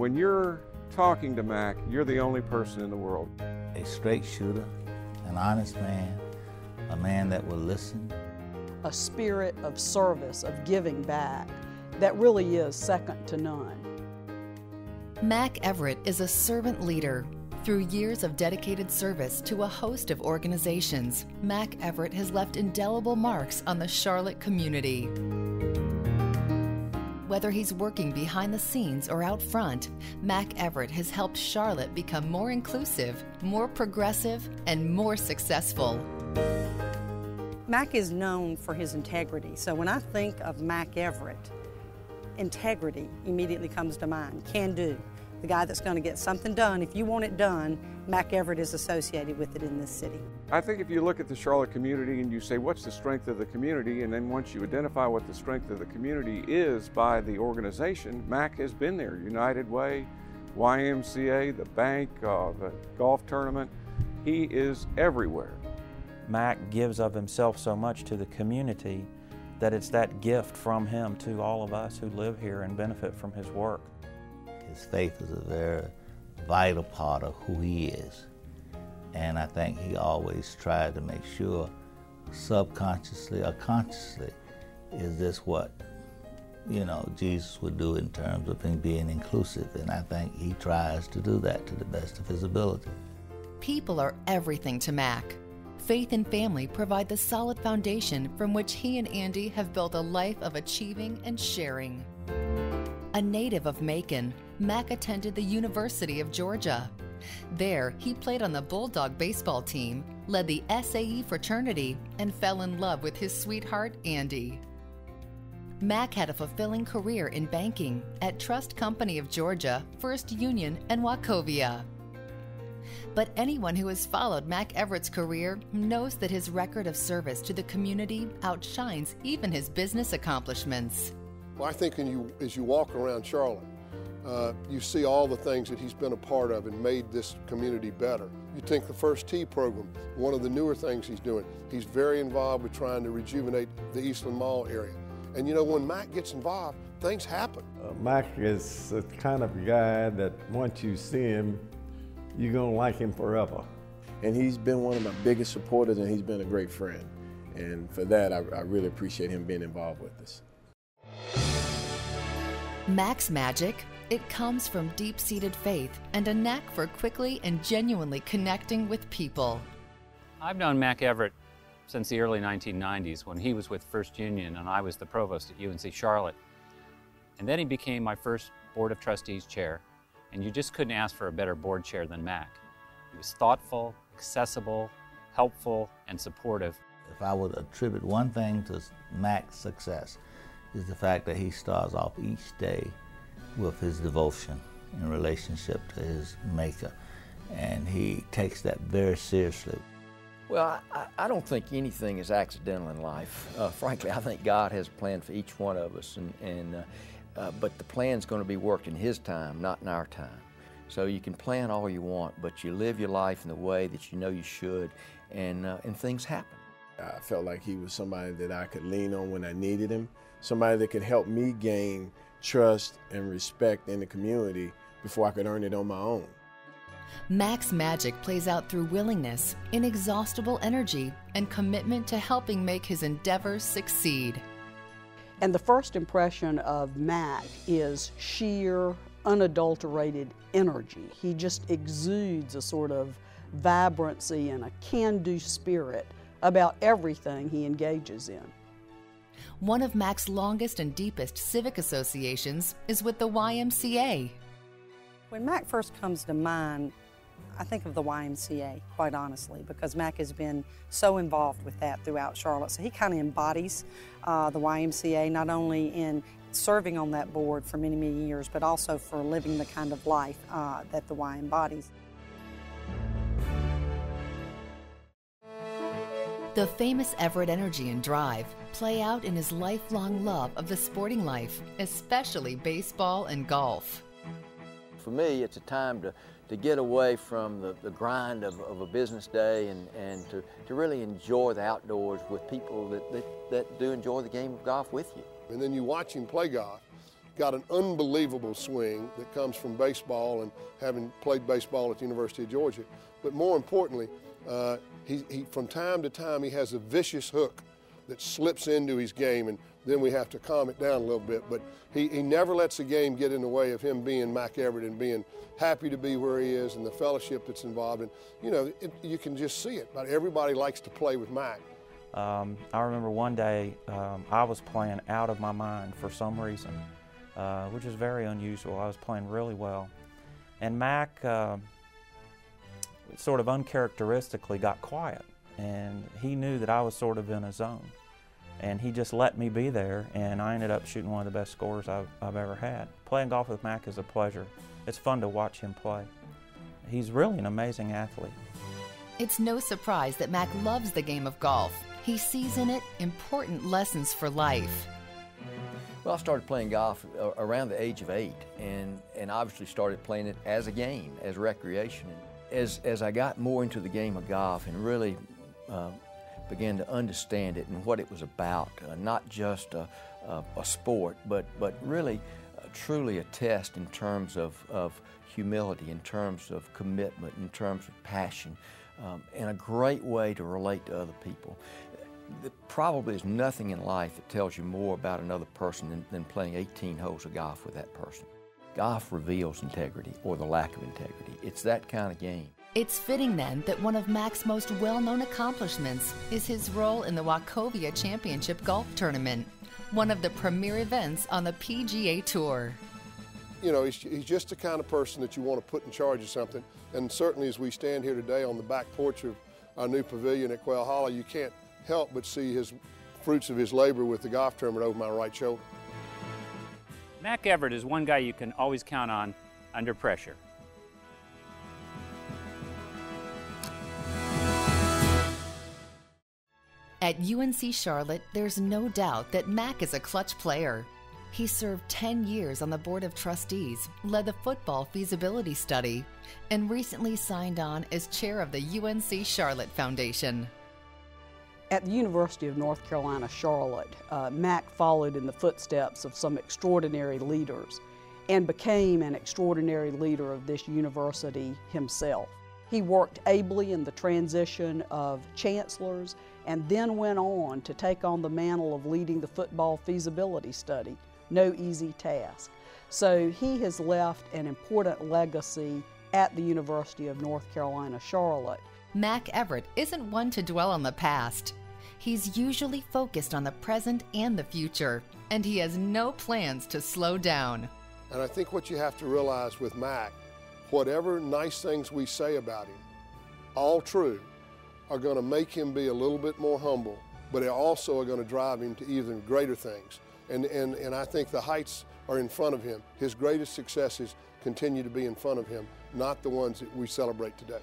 when you're talking to Mac, you're the only person in the world. A straight shooter, an honest man, a man that will listen. A spirit of service, of giving back, that really is second to none. Mac Everett is a servant leader. Through years of dedicated service to a host of organizations, Mac Everett has left indelible marks on the Charlotte community. Whether he's working behind the scenes or out front, Mac Everett has helped Charlotte become more inclusive, more progressive, and more successful. Mac is known for his integrity, so when I think of Mac Everett, integrity immediately comes to mind. Can do. The guy that's going to get something done. If you want it done, Mac Everett is associated with it in this city. I think if you look at the Charlotte community and you say, what's the strength of the community? And then once you identify what the strength of the community is by the organization, Mac has been there. United Way, YMCA, the bank, the golf tournament. He is everywhere. Mac gives of himself so much to the community that it's that gift from him to all of us who live here and benefit from his work. His faith is a very vital part of who he is. And I think he always tried to make sure, subconsciously or consciously, is this what, Jesus would do in terms of him being inclusive. And I think he tries to do that to the best of his ability. People are everything to Mac. Faith and family provide the solid foundation from which he and Andy have built a life of achieving and sharing. A native of Macon, Mac attended the University of Georgia. There, he played on the Bulldog baseball team, led the SAE fraternity, and fell in love with his sweetheart, Andy. Mac had a fulfilling career in banking at Trust Company of Georgia, First Union, and Wachovia. But anyone who has followed Mac Everett's career knows that his record of service to the community outshines even his business accomplishments. Well, I think as you walk around Charlotte, you see all the things that he's been a part of and made this community better. You take the First Tee program, one of the newer things he's doing. He's very involved with trying to rejuvenate the Eastland Mall area. And when Mac gets involved, things happen. Mac is the kind of guy that once you see him, you're gonna like him forever. And he's been one of my biggest supporters, and he's been a great friend. And for that, I really appreciate him being involved with us. Mac's magic, it comes from deep-seated faith and a knack for quickly and genuinely connecting with people. I've known Mac Everett since the early 1990s when he was with First Union and I was the provost at UNC Charlotte. And then he became my first Board of Trustees chair. And you just couldn't ask for a better board chair than Mac. He was thoughtful, accessible, helpful, and supportive. If I would attribute one thing to Mac's success, is the fact that he starts off each day with his devotion in relationship to his Maker. And he takes that very seriously. Well, I don't think anything is accidental in life. Frankly, I think God has a plan for each one of us, but the plan's going to be worked in His time, not in our time. So you can plan all you want, but you live your life in the way that you know you should, and things happen. I felt like he was somebody that I could lean on when I needed him, somebody that could help me gain trust and respect in the community before I could earn it on my own. Mac's magic plays out through willingness, inexhaustible energy, and commitment to helping make his endeavors succeed. And the first impression of Mac is sheer, unadulterated energy. He just exudes a sort of vibrancy and a can-do spirit about everything he engages in. One of Mac's longest and deepest civic associations is with the YMCA. When Mac first comes to mind, I think of the YMCA, quite honestly, because Mac has been so involved with that throughout Charlotte. So he kind of embodies the YMCA, not only in serving on that board for many, many years, but also for living the kind of life that the Y embodies. The famous Everett energy and drive play out in his lifelong love of the sporting life, especially baseball and golf. For me, it's a time to get away from the grind of a business day and to really enjoy the outdoors with people that do enjoy the game of golf with you. And then you watch him play golf, got an unbelievable swing that comes from baseball and having played baseball at the University of Georgia. But more importantly, he from time to time he has a vicious hook that slips into his game, and then we have to calm it down a little bit. But he never lets the game get in the way of him being Mac Everett and being happy to be where he is and the fellowship that's involved. And you know, you can just see it. But everybody likes to play with Mac. I remember one day I was playing out of my mind for some reason, which is very unusual. I was playing really well. And Mac sort of uncharacteristically got quiet. And he knew that I was sort of in a zone. And he just let me be there, and I ended up shooting one of the best scores I've ever had. Playing golf with Mac is a pleasure. It's fun to watch him play. He's really an amazing athlete. It's no surprise that Mac loves the game of golf. He sees in it important lessons for life. Well, I started playing golf around the age of 8, and obviously started playing it as a game, as recreation. As I got more into the game of golf and really began to understand it and what it was about, not just a sport, but really truly a test in terms of humility, in terms of commitment, in terms of passion, and a great way to relate to other people. There probably is nothing in life that tells you more about another person than playing 18 holes of golf with that person. Golf reveals integrity, or the lack of integrity. It's that kind of game. It's fitting then that one of Mac's most well-known accomplishments is his role in the Wachovia Championship Golf Tournament, one of the premier events on the PGA Tour. You know, he's just the kind of person that you want to put in charge of something. And certainly as we stand here today on the back porch of our new pavilion at Quail Hollow, you can't help but see his fruits of his labor with the golf tournament over my right shoulder. Mac Everett is one guy you can always count on under pressure. At UNC Charlotte, there's no doubt that Mac is a clutch player. He served 10 years on the Board of Trustees, led the football feasibility study, and recently signed on as chair of the UNC Charlotte Foundation. At the University of North Carolina, Charlotte, Mac followed in the footsteps of some extraordinary leaders and became an extraordinary leader of this university himself. He worked ably in the transition of chancellors and then went on to take on the mantle of leading the football feasibility study. No easy task. So he has left an important legacy at the University of North Carolina, Charlotte. Mac Everett isn't one to dwell on the past. He's usually focused on the present and the future, and he has no plans to slow down. And I think what you have to realize with Mac, whatever nice things we say about him, all true, are going to make him be a little bit more humble, but they also are going to drive him to even greater things. And I think the heights are in front of him. His greatest successes continue to be in front of him, not the ones that we celebrate today.